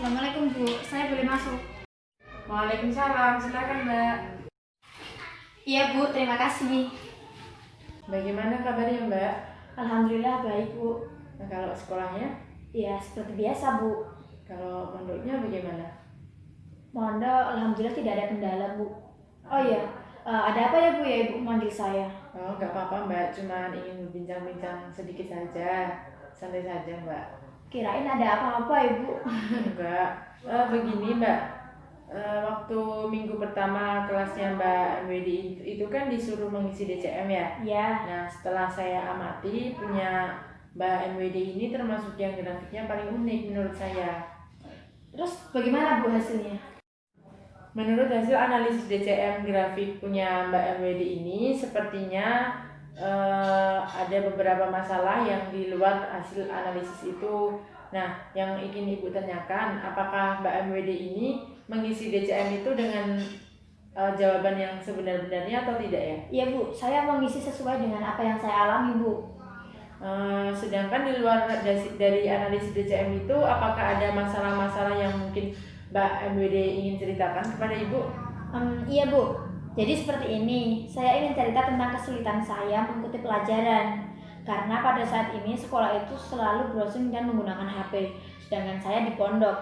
Assalamualaikum Bu, saya boleh masuk? Waalaikumsalam, silakan Mbak. Iya Bu, terima kasih. Bagaimana kabarnya Mbak? Alhamdulillah baik Bu. Nah, kalau sekolahnya, Ya seperti biasa Bu. kalau pondoknya bagaimana? Mondok alhamdulillah tidak ada kendala Bu. Oh iya, ada apa ya Bu ya Ibu manggil saya? Oh, nggak apa-apa Mbak, cuma ingin berbincang-bincang sedikit saja, santai saja Mbak. Kirain ada apa-apa Ibu. Enggak, begini Mbak, waktu minggu pertama kelasnya Mbak MWD itu kan disuruh mengisi DCM ya? Ya. Nah, setelah saya amati, punya Mbak MWD ini termasuk yang grafiknya paling unik menurut saya. Terus bagaimana Bu hasilnya? Menurut hasil analisis DCM grafik punya Mbak MWD ini, sepertinya ada beberapa masalah yang di luar hasil analisis itu. Nah, yang ingin Ibu tanyakan, apakah Mbak MWD ini mengisi DCM itu dengan jawaban yang sebenar-benarnya atau tidak ya? Iya Bu, saya mengisi sesuai dengan apa yang saya alami Bu. Sedangkan di luar dari analisis DCM itu, apakah ada masalah-masalah yang mungkin Mbak MWD ingin ceritakan kepada Ibu? Iya Bu, jadi seperti ini, saya ingin cerita tentang kesulitan saya mengikuti pelajaran. Karena pada saat ini sekolah itu selalu browsing dan menggunakan HP, sedangkan saya di pondok.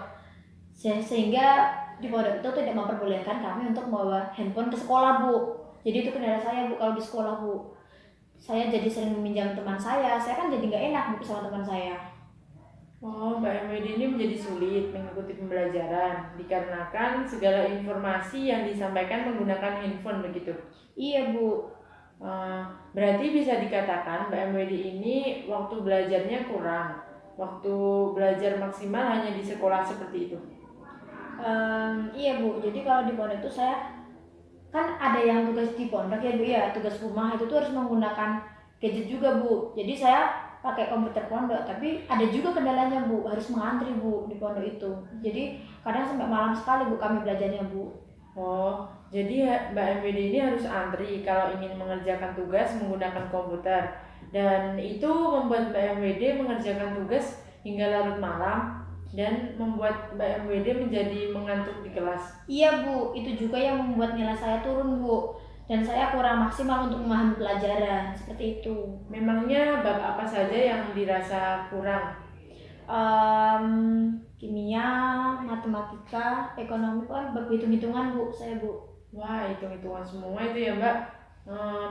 Sehingga di pondok itu tidak memperbolehkan kami untuk membawa handphone ke sekolah Bu. Jadi itu kendala saya Bu kalau di sekolah Bu. Saya jadi sering meminjam teman saya kan jadi nggak enak Bu sama teman saya. Oh, Mbak MWD ini menjadi sulit mengikuti pembelajaran dikarenakan segala informasi yang disampaikan menggunakan handphone begitu. Iya Bu. Berarti bisa dikatakan Mbak MWD ini waktu belajarnya kurang, waktu belajar maksimal hanya di sekolah seperti itu. Iya Bu, jadi kalau di pondok itu saya kan ada yang tugas di pondok ya Bu ya, tugas rumah itu tuh harus menggunakan gadget juga Bu. Jadi saya pakai komputer pondok, tapi ada juga kendalanya Bu, harus mengantri Bu di pondok itu. Jadi kadang sampai malam sekali Bu kami belajarnya Bu. Oh, jadi Mbak MWD ini harus antri kalau ingin mengerjakan tugas menggunakan komputer. Dan itu membuat Mbak MWD mengerjakan tugas hingga larut malam dan membuat Mbak MWD menjadi mengantuk di kelas. Iya Bu, itu juga yang membuat nilai saya turun Bu. Dan saya kurang maksimal untuk memahami pelajaran, seperti itu. Memangnya bab apa saja yang dirasa kurang? Kimia, matematika, ekonomi, kan hitung-hitungan Bu, saya Bu. Wah, hitung-hitungan semua itu ya Mbak.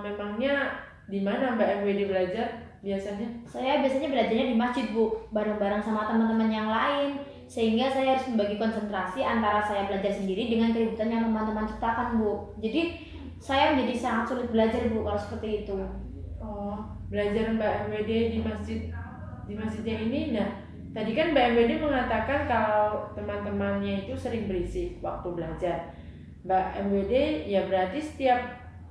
Memangnya di mana Mbak MWD belajar biasanya? Saya biasanya belajarnya di masjid Bu, bareng-bareng sama teman-teman yang lain. Sehingga saya harus membagi konsentrasi antara saya belajar sendiri dengan keributan yang teman-teman ciptakan Bu. Jadi saya menjadi sangat sulit belajar Bu kalau seperti itu. Oh, belajar Mbak MWD di masjidnya ini. Nah, tadi kan Mbak MWD mengatakan kalau teman-temannya itu sering berisik waktu belajar. Mbak MWD ya berarti setiap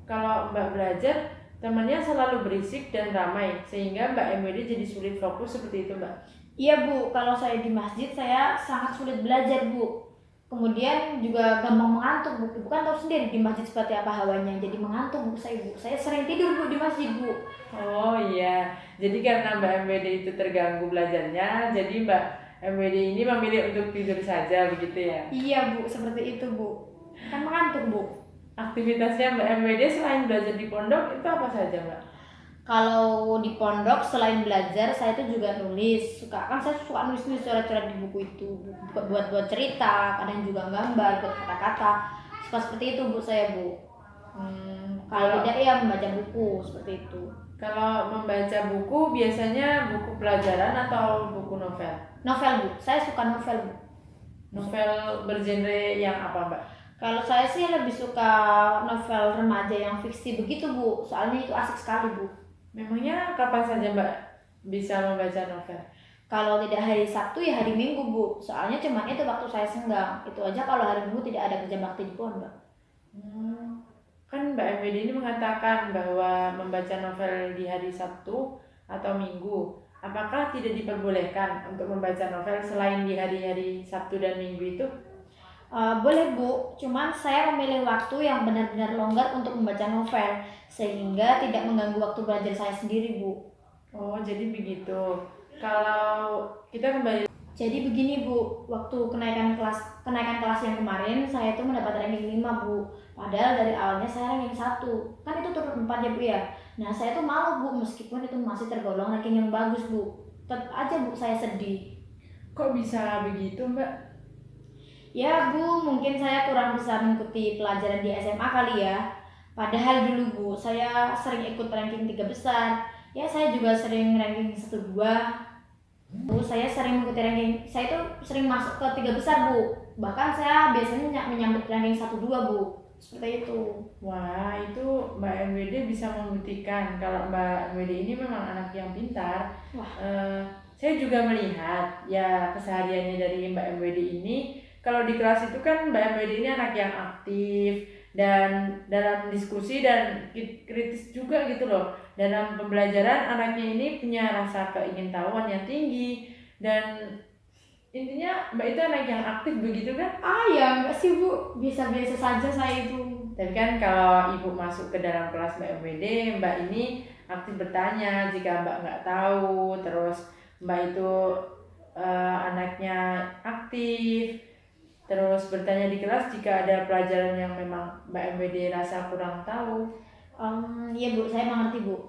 kalau Mbak belajar temannya selalu berisik dan ramai sehingga Mbak MWD jadi sulit fokus seperti itu Mbak. Iya Bu, kalau saya di masjid saya sangat sulit belajar Bu. Kemudian juga gampang mengantuk Bu. Ibu kan tahu sendiri di masjid seperti apa hawanya. Jadi mengantuk Bu saya Bu. Saya sering tidur Bu di masjid Bu. Oh iya, jadi karena Mbak MWD itu terganggu belajarnya, jadi Mbak MWD ini memilih untuk tidur saja begitu ya? Iya Bu, seperti itu Bu. Kan mengantuk Bu. Aktivitasnya Mbak MWD selain belajar di pondok itu apa saja Mbak? Kalau di pondok selain belajar saya itu juga nulis. Kan saya suka nulis-nulis coret-coret di buku itu. Buat cerita, kadang juga gambar, buat kata-kata. Suka seperti itu Bu saya Bu. Kalau tidak ya membaca buku seperti itu. Kalau membaca buku biasanya buku pelajaran atau buku novel? Novel Bu, saya suka novel Bu. Novel bergenre yang apa Mbak? Kalau saya sih lebih suka novel remaja yang fiksi begitu Bu, soalnya itu asik sekali Bu. Memangnya kapan saja Mbak bisa membaca novel? Kalau tidak hari Sabtu ya hari Minggu Bu, soalnya cuma itu waktu saya senggang. Itu aja kalau hari Minggu tidak ada kerja bakti di pondok. Kan Mbak MWD ini mengatakan bahwa membaca novel di hari Sabtu atau Minggu. Apakah tidak diperbolehkan untuk membaca novel selain di hari-hari Sabtu dan Minggu itu? Boleh Bu, cuman saya memilih waktu yang benar-benar longgar untuk membaca novel sehingga tidak mengganggu waktu belajar saya sendiri Bu. Oh, jadi begitu. Kalau kita kembali Jadi begini Bu, waktu kenaikan kelas yang kemarin saya itu mendapat ranking 5 Bu. Padahal dari awalnya saya ranking 1. Kan itu turun 4 ya Bu ya. Nah, saya tuh malu Bu meskipun itu masih tergolong ranking yang bagus Bu. Tetap aja Bu saya sedih. Kok bisa begitu, Mbak? Ya Bu, mungkin saya kurang bisa mengikuti pelajaran di SMA kali ya. Padahal dulu Bu, saya sering ikut ranking 3 besar. Ya, saya juga sering ranking 1 2. Bu, saya sering mengikuti ranking, saya itu sering masuk ke 3 besar Bu. Bahkan saya biasanya menyambut ranking 1 2 Bu. Seperti itu. Wah, itu Mbak MWD bisa membuktikan kalau Mbak MWD ini memang anak yang pintar. Wah. Saya juga melihat ya kesehariannya dari Mbak MWD ini. Kalau di kelas itu kan Mbak MWD ini anak yang aktif dan dalam diskusi dan kritis juga gitu loh. Dalam pembelajaran anaknya ini punya rasa keingintahuan yang tinggi dan intinya Mbak itu anak yang aktif begitu kan? Ya enggak sih Bu, biasa-biasa saja saya itu. Tapi kan kalau Ibu masuk ke dalam kelas Mbak MWD, Mbak ini aktif bertanya jika Mbak nggak tahu, terus Mbak itu anaknya aktif, terus bertanya di kelas jika ada pelajaran yang memang Mbak MWD rasa kurang tahu. Iya Bu, saya mengerti Bu.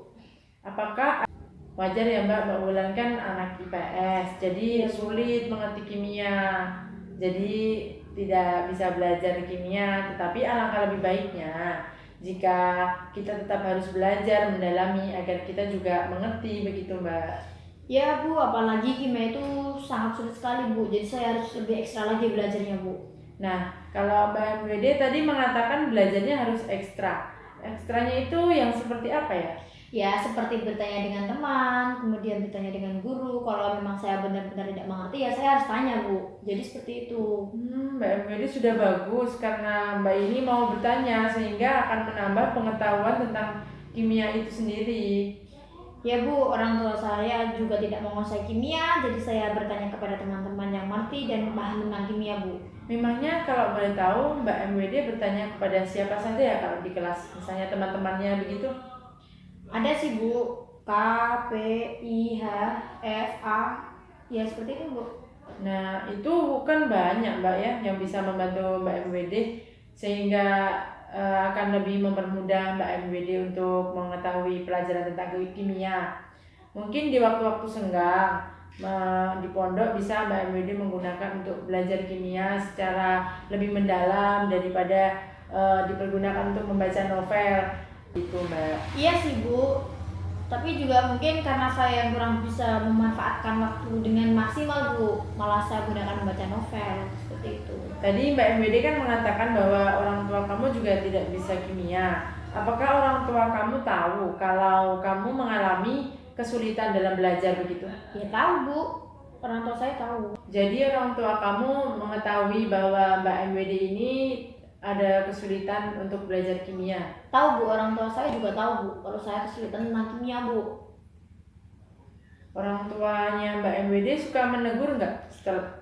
Apakah wajar ya Mbak Wulan kan anak IPS, jadi sulit mengerti kimia, jadi tidak bisa belajar kimia, tetapi alangkah lebih baiknya jika kita tetap harus belajar mendalami agar kita juga mengerti begitu Mbak. Ya Bu, apalagi kimia itu sangat sulit sekali Bu, jadi saya harus lebih ekstra lagi belajarnya Bu. Nah, kalau Mbak MWD tadi mengatakan belajarnya harus ekstra. Ekstranya itu yang seperti apa ya? Ya, seperti bertanya dengan teman, kemudian bertanya dengan guru. Kalau memang saya benar-benar tidak mengerti, ya saya harus tanya Bu. Jadi seperti itu. Mbak MWD sudah bagus karena Mbak ini mau bertanya sehingga akan menambah pengetahuan tentang kimia itu sendiri. Ya Bu, orang tua saya juga tidak menguasai kimia, jadi saya bertanya kepada teman-teman yang mengerti dan paham tentang kimia Bu. Memangnya kalau boleh tahu Mbak MWD bertanya kepada siapa saja ya kalau di kelas, misalnya teman-temannya begitu? Ada sih Bu, K, P, I, H, F, A, ya seperti itu Bu. Nah itu bukan banyak Mbak ya yang bisa membantu Mbak MWD sehingga akan lebih mempermudah Mbak MWD untuk mengetahui pelajaran tentang kimia. Mungkin di waktu-waktu senggang di pondok bisa Mbak MWD menggunakan untuk belajar kimia secara lebih mendalam daripada dipergunakan untuk membaca novel itu Mbak. Iya sih Bu, tapi juga mungkin karena saya kurang bisa memanfaatkan waktu dengan maksimal Bu, malah saya gunakan membaca novel seperti itu. Tadi Mbak MWD kan mengatakan bahwa orang tua kamu juga tidak bisa kimia. Apakah orang tua kamu tahu kalau kamu mengalami kesulitan dalam belajar begitu? Ya tahu Bu, orang tua saya tahu. Jadi orang tua kamu mengetahui bahwa Mbak MWD ini ada kesulitan untuk belajar kimia? Tahu Bu, orang tua saya juga tahu Bu, kalau saya kesulitan tentang kimia Bu. Orang tuanya Mbak MWD suka menegur nggak setelah?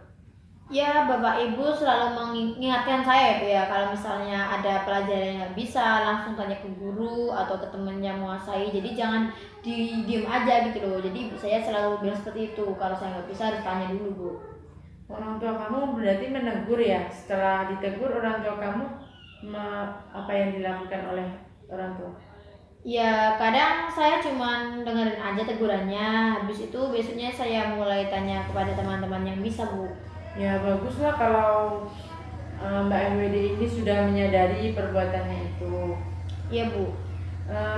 Ya, Bapak Ibu selalu mengingatkan saya Bu ya, kalau misalnya ada pelajaran yang nggak bisa, langsung tanya ke guru atau ke teman yang menguasai. Jadi jangan diem aja gitu loh. Jadi saya selalu bilang seperti itu, kalau saya nggak bisa harus tanya dulu Bu. Orang tua kamu berarti menegur ya. Setelah ditegur orang tua kamu apa yang dilakukan oleh orang tua? Ya, kadang saya cuman dengerin aja tegurannya. Habis itu besoknya saya mulai tanya kepada teman-teman yang bisa Bu. Ya baguslah kalau Mbak MWD ini sudah menyadari perbuatannya itu. Iya Bu.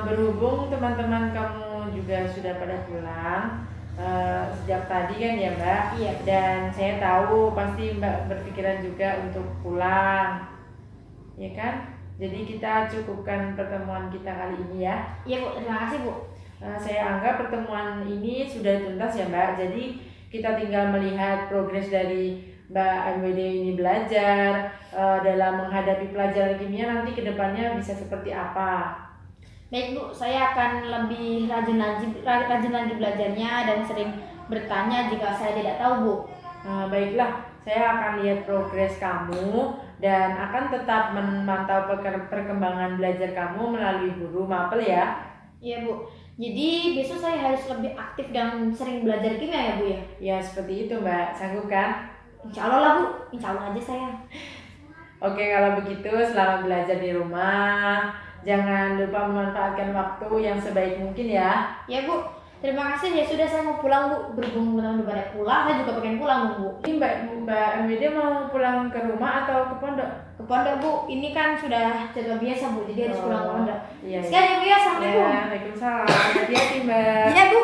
Berhubung teman-teman kamu juga sudah pada pulang sejak tadi kan ya Mbak. Iya. Dan saya tahu pasti Mbak berpikiran juga untuk pulang, ya kan? Jadi kita cukupkan pertemuan kita kali ini ya. Iya Bu, terima kasih Bu. Saya anggap pertemuan ini sudah tuntas ya Mbak. Jadi kita tinggal melihat progres dari Mbak MWD ini belajar dalam menghadapi pelajaran kimia nanti kedepannya bisa seperti apa. Baik Bu, saya akan lebih rajin lagi belajarnya dan sering bertanya jika saya tidak tahu Bu. Baiklah, saya akan lihat progres kamu dan akan tetap memantau perkembangan belajar kamu melalui guru mapel ya. Iya Bu. Jadi besok saya harus lebih aktif dan sering belajar kimia ya Bu ya? Ya seperti itu Mbak, sanggup kan? Insya Allah lah Bu, insya Allah aja saya. Oke, kalau begitu selamat belajar di rumah. Jangan lupa memanfaatkan waktu yang sebaik mungkin ya. Ya Bu, terima kasih ya sudah saya mau pulang Bu. Berhubung teman-teman pada pulang, saya juga pengen pulang Bu. Ini Mbak MWD mau pulang ke rumah atau ke pondok? Ke pondok Bu, ini kan sudah jadwal biasa Bu, jadi harus pulang ke pondok. Iya. Sekian ya Bu ya, Assalamualaikum. Ya, Waalaikumsalam. Hati-hati Mbak. Iya Bu.